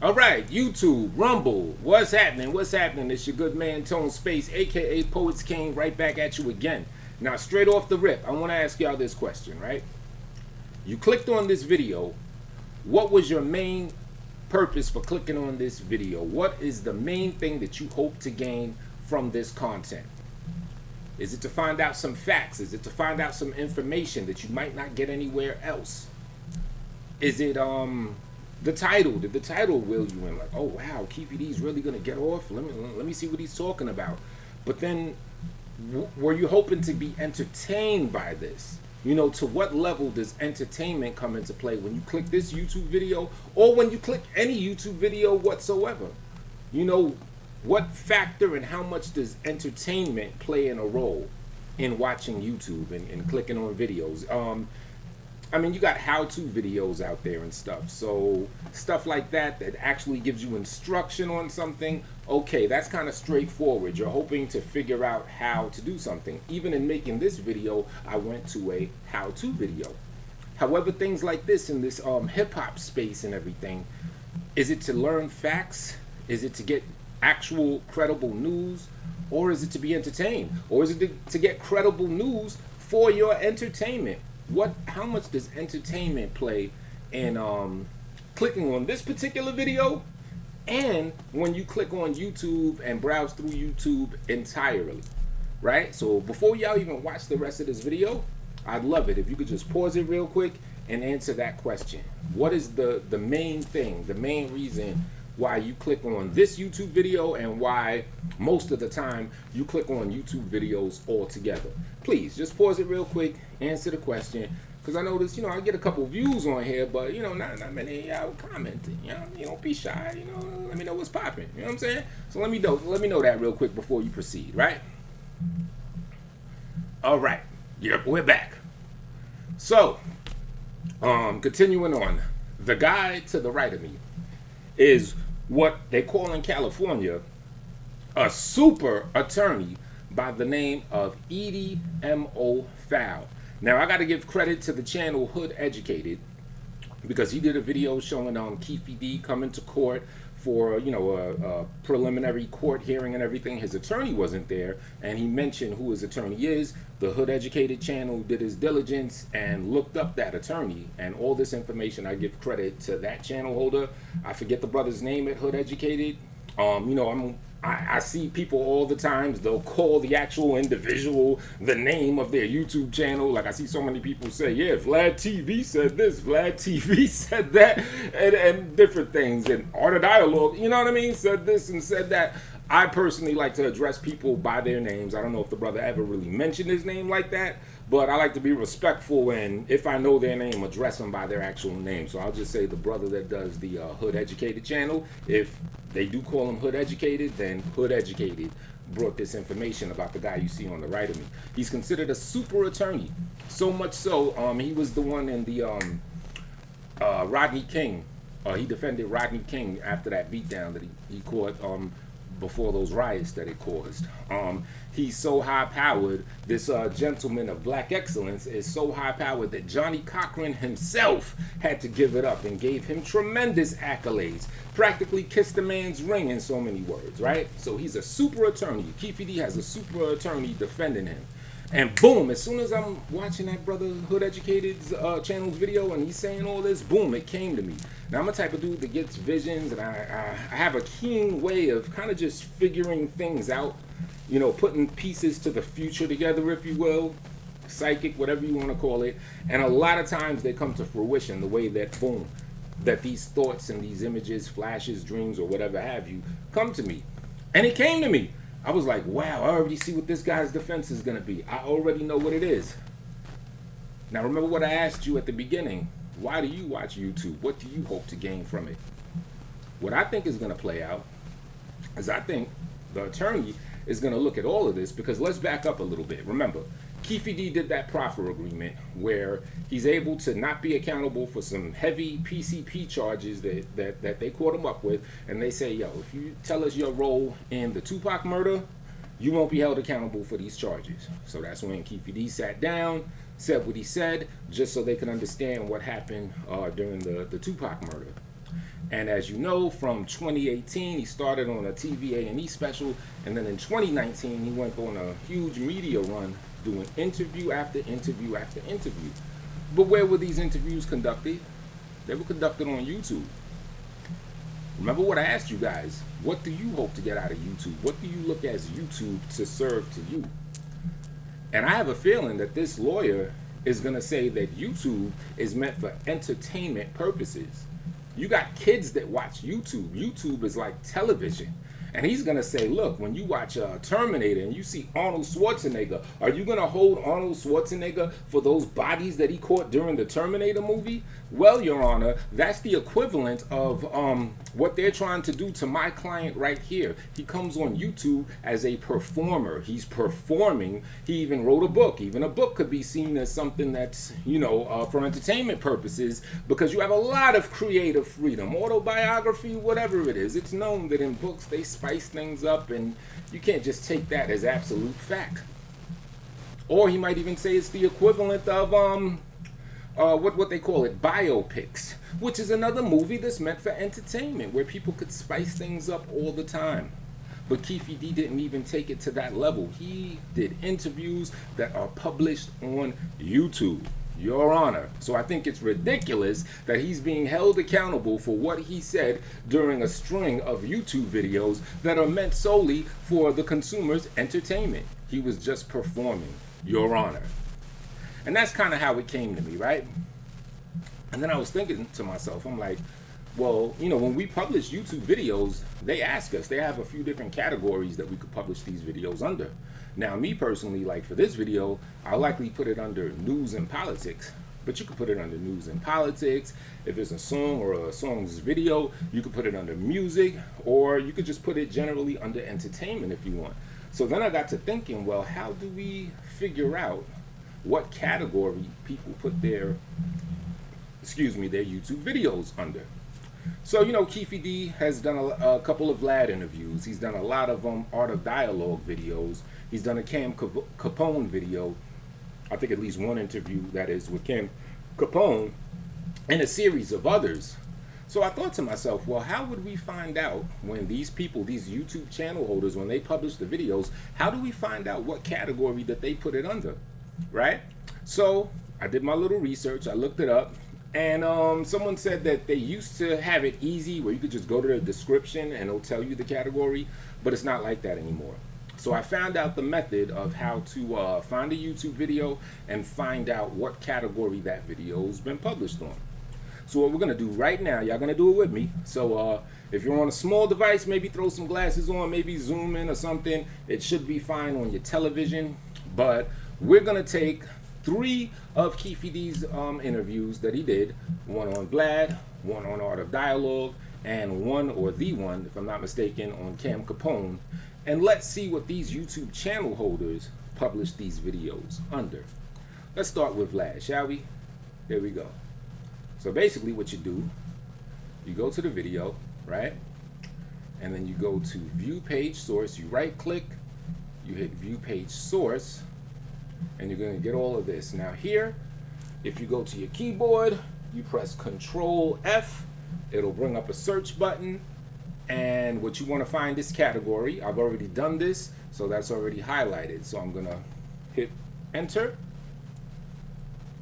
All right, YouTube, Rumble, what's happening? What's happening? It's your good man Tone Space, aka Poets King, right back at you again. Now, straight off the rip, I want to ask y'all this question, right? You clicked on this video. What was your main purpose for clicking on this video? What is the main thing that you hope to gain from this content? Is it to find out some facts? Is it to find out some information that you might not get anywhere else? Is it the title? Did the title will you in? Like, oh wow, Keefe D's really gonna get off. Let me see what he's talking about. But then, were you hoping to be entertained by this? You know, to what level does entertainment come into play when you click this YouTube video, or when you click any YouTube video whatsoever? You know, what factor and how much does entertainment play in a role in watching YouTube and clicking on videos? I mean, you got how-to videos out there and stuff. So stuff like that actually gives you instruction on something. Okay, that's kind of straightforward. You're hoping to figure out how to do something. Even in making this video, I went to a how-to video. However, things like this in this hip-hop space and everything, is it to learn facts? Is it to get actual credible news? Or is it to be entertained? Or is it to get credible news for your entertainment? How much does entertainment play in clicking on this particular video, and when you click on YouTube and browse through YouTube entirely, right? So before y'all even watch the rest of this video, I'd love it if you could just pause it real quick and answer that question. What is the main thing, the main reason why you click on this YouTube video, and why most of the time you click on YouTube videos altogether? Please just pause it real quick, answer the question, because I notice, you know, I get a couple views on here, but you know, not many of y'all commenting. You don't be shy, you know, let me know what's popping, you know what I'm saying? So let me know that real quick before you proceed, right? All right, yep, we're back. So continuing on, the guy to the right of me is what they call in California a super attorney by the name of Edie M.O. Fowl. Now, I got to give credit to the channel Hood Educated, because he did a video showing Keefe D coming to court for, you know, a preliminary court hearing and everything. His attorney wasn't there, and he mentioned who his attorney is. The Hood Educated channel did his diligence and looked up that attorney, and all this information, I give credit to that channel holder. I forget the brother's name at Hood Educated. You know, I see people all the times, they'll call the actual individual the name of their YouTube channel. Like, I see so many people say, yeah, Vlad TV said this, Vlad TV said that, and different things. And Art of Dialogue, you know what I mean, said this and said that. I personally like to address people by their names. I don't know if the brother ever really mentioned his name like that, but I like to be respectful, and if I know their name, address them by their actual name. So I'll just say the brother that does the Hood Educated channel, if they do call him Hood Educated, then Hood Educated brought this information about the guy you see on the right of me. He's considered a super attorney, so much so, he was the one in the Rodney King. He defended Rodney King after that beatdown that he caught before those riots that it caused. He's so high-powered, this gentleman of black excellence is so high-powered that Johnny Cochran himself had to give it up and gave him tremendous accolades, practically kissed the man's ring in so many words, right? So he's a super attorney. Keefe D has a super attorney defending him. And boom, as soon as I'm watching that brother Hood Educated's channel's video and he's saying all this, boom, it came to me. Now, I'm a type of dude that gets visions, and I have a keen way of kind of just figuring things out, you know, putting pieces to the future together, if you will, psychic, whatever you want to call it. And a lot of times they come to fruition the way that, boom, that these thoughts and these images, flashes, dreams, or whatever have you, come to me. And it came to me. I was like, wow, I already see what this guy's defense is going to be. I already know what it is. Now, remember what I asked you at the beginning. Why do you watch YouTube? What do you hope to gain from it? What I think is going to play out is I think the attorney is going to look at all of this, because let's back up a little bit. Remember, Keefe D did that proffer agreement where he's able to not be accountable for some heavy PCP charges that they caught him up with, and they say, yo, if you tell us your role in the Tupac murder, you won't be held accountable for these charges. So that's when Keefe D sat down, said what he said, just so they could understand what happened during the Tupac murder. And as you know, from 2018, he started on a TV A&E special, and then in 2019, he went on a huge media run doing interview after interview after interview. But where were these interviews conducted? They were conducted on YouTube. Remember what I asked you guys? What do you hope to get out of YouTube? What do you look as YouTube to serve to you? And I have a feeling that this lawyer is going to say that YouTube is meant for entertainment purposes. You got kids that watch YouTube. YouTube is like television. And he's going to say, look, when you watch Terminator and you see Arnold Schwarzenegger, are you going to hold Arnold Schwarzenegger for those bodies that he caught during the Terminator movie? Well, Your Honor, that's the equivalent of what they're trying to do to my client right here. He comes on YouTube as a performer. He's performing. He even wrote a book. Even a book could be seen as something that's, for entertainment purposes, because you have a lot of creative freedom. Autobiography, whatever it is. It's known that in books they spice things up, and you can't just take that as absolute fact. Or he might even say it's the equivalent of what they call it, biopics, which is another movie that's meant for entertainment, where people could spice things up all the time. But Keefe D didn't even take it to that level. He did interviews that are published on YouTube, Your Honor. So I think it's ridiculous that he's being held accountable for what he said during a string of YouTube videos that are meant solely for the consumer's entertainment. He was just performing, Your Honor. And that's kind of how it came to me, right? And then I was thinking to myself, I'm like, well, when we publish YouTube videos, they ask us, they have a few different categories that we could publish these videos under. Now, me personally, like for this video, I'll likely put it under news and politics. But you could put it under news and politics. If it's a song or a song's video, you could put it under music, or you could just put it generally under entertainment if you want. So then I got to thinking, well, how do we figure out what category people put their YouTube videos under? So, Keefe D has done a couple of Vlad interviews. He's done a lot of Art of Dialogue videos. He's done a Cam Capone video. I think at least one interview, that is, with Cam Capone, and a series of others. So I thought to myself, well, how would we find out when these people, these YouTube channel holders, when they publish the videos, how do we find out what category that they put it under, right? So I did my little research. I looked it up. And someone said that they used to have it easy where you could just go to the description and it'll tell you the category, but it's not like that anymore. So I found out the method of how to find a YouTube video and find out what category that video's been published on. So what we're going to do right now, y'all going to do it with me. So if you're on a small device, maybe throw some glasses on, maybe zoom in or something. It should be fine on your television. But we're going to take 3 of Keefe D's interviews that he did, one on Vlad, one on Art of Dialogue, and one, or the one, if I'm not mistaken, on Cam Capone. And let's see what these YouTube channel holders publish these videos under. Let's start with Vlad, shall we? There we go. So basically what you do, you go to the video, right? And then you go to View Page Source, you right click, you hit View Page Source, and you're going to get all of this. Now here, if you go to your keyboard, you press Control F, it'll bring up a search button, and what you want to find this category. I've already done this, so that's already highlighted. So I'm going to hit Enter.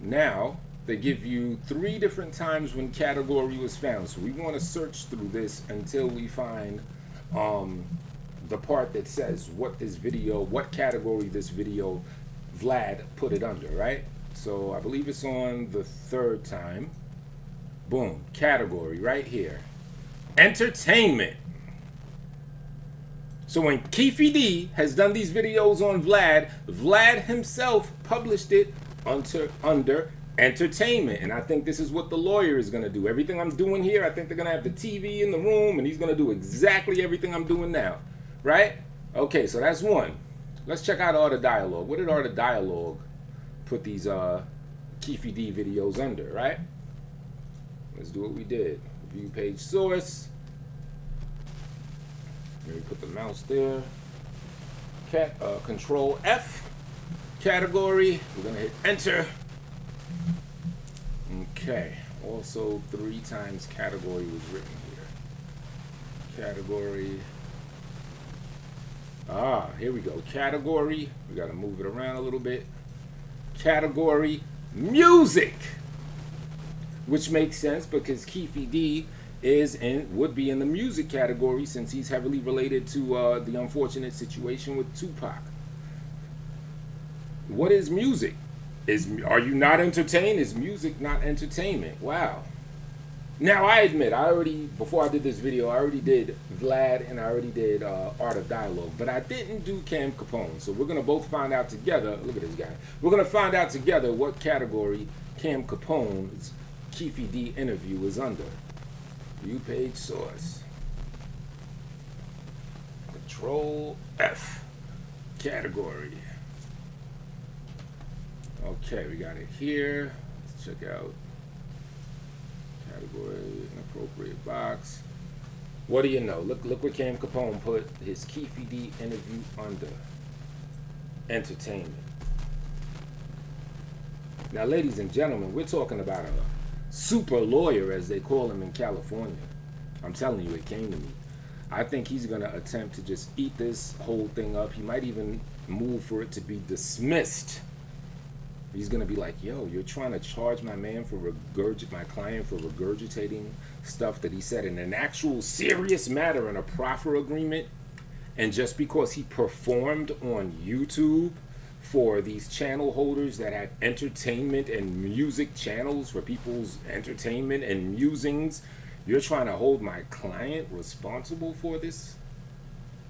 Now, they give you 3 different times when category was found. So we want to search through this until we find the part that says what category this video Vlad put it under, right? So I believe it's on the 3rd time. Boom, category right here. Entertainment. So when Keefe D has done these videos on Vlad, Vlad himself published it under entertainment. And I think this is what the lawyer is going to do. Everything I'm doing here, I think they're going to have the TV in the room, and he's going to do exactly everything I'm doing now, right? Okay, so that's one. Let's check out Art of Dialogue. What did Art of Dialogue put these Keefe D videos under, right? Let's do what we did. View Page Source. Let me put the mouse there. Control F. Category. We're going to hit Enter. Okay. Also 3 times category was written here. category. Here we go. Category. We got to move it around a little bit. Category music, which makes sense because Keefe D would be in the music category since he's heavily related to the unfortunate situation with Tupac. What is music? Are you not entertained? Is music not entertainment? Wow. Now I admit, before I did this video, I already did Vlad and I already did Art of Dialogue, but I didn't do Cam Capone. So we're gonna both find out together. Look at this guy. We're gonna find out together what category Cam Capone's Keefe D interview is under. View page source. Control F. Category. Okay, we got it here. Let's check out category, inappropriate box. What do you know? Look what Cam Capone put his Keefe D interview under. Entertainment. Now, ladies and gentlemen, we're talking about a super lawyer, as they call him in California. I'm telling you, it came to me. I think he's going to attempt to just eat this whole thing up. He might even move for it to be dismissed. He's going to be like, yo, you're trying to charge my man for my client for regurgitating stuff that he said in an actual serious matter in a proffer agreement. And just because he performed on YouTube for these channel holders that have entertainment and music channels for people's entertainment and musings, you're trying to hold my client responsible for this?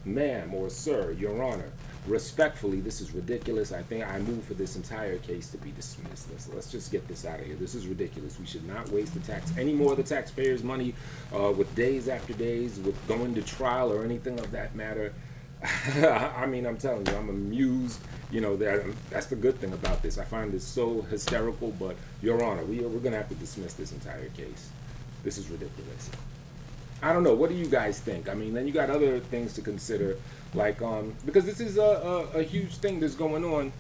Ma'am or sir, your honor, respectfully, this is ridiculous. I think I move for this entire case to be dismissed. Let's just get this out of here. This is ridiculous. We should not waste any more of the taxpayers' money with days after days, with going to trial or anything of that matter. I mean, I'm telling you, I'm amused. You know, that's the good thing about this. I find this so hysterical, but your honor, we're going to have to dismiss this entire case. This is ridiculous. I don't know. What do you guys think? I mean, then you got other things to consider, like because this is a huge thing that's going on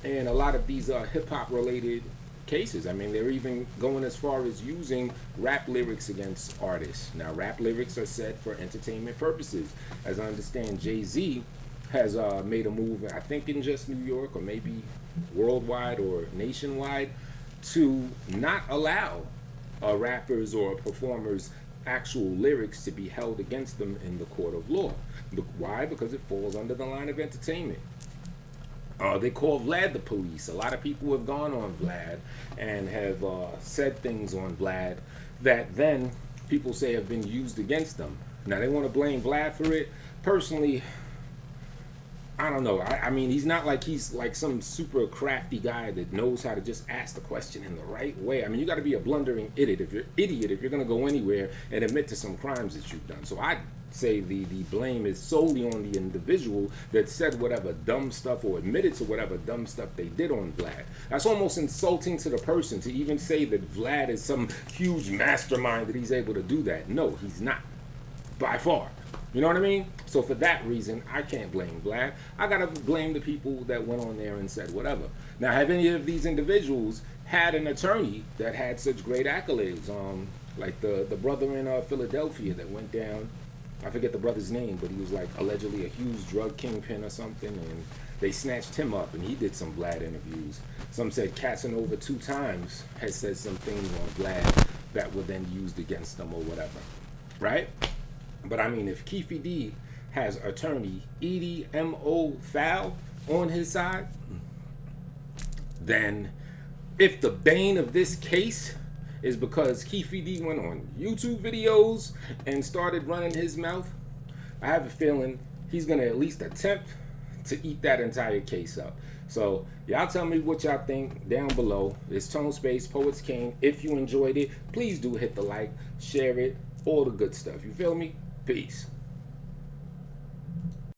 in a lot of these hip-hop related cases. I mean, they're even going as far as using rap lyrics against artists. Now, rap lyrics are set for entertainment purposes. As I understand, Jay-Z has made a move, I think in just New York or maybe worldwide or nationwide, to not allow rappers or performers actual lyrics to be held against them in the court of law. Why? Because it falls under the line of entertainment. They call Vlad the police. A lot of people have gone on Vlad and have said things on Vlad that then people say have been used against them. Now they want to blame Vlad for it. Personally, I don't know. I mean, he's not like he's like some super crafty guy that knows how to just ask the question in the right way. I mean, you got to be a blundering idiot if you're going to go anywhere and admit to some crimes that you've done. So I say the blame is solely on the individual that said whatever dumb stuff or admitted to whatever dumb stuff they did on Vlad. That's almost insulting to the person to even say that Vlad is some huge mastermind that he's able to do that. No, he's not. By far. You know what I mean? So for that reason, I can't blame Vlad. I gotta blame the people that went on there and said whatever. Now, have any of these individuals had an attorney that had such great accolades? Like the brother in Philadelphia that went down, I forget the brother's name, but he was like allegedly a huge drug kingpin or something, and they snatched him up and he did some Vlad interviews. Some said Casanova 2 times has said some things on Vlad that were then used against them or whatever, right? But I mean, if Keefe D has attorney Edie M.O. Fowl on his side, then if the bane of this case is because Keefe D went on YouTube videos and started running his mouth, I have a feeling he's going to at least attempt to eat that entire case up. So y'all tell me what y'all think down below. It's Tone Space, Poets King. If you enjoyed it, please do hit the like, share it, all the good stuff. You feel me? Peace.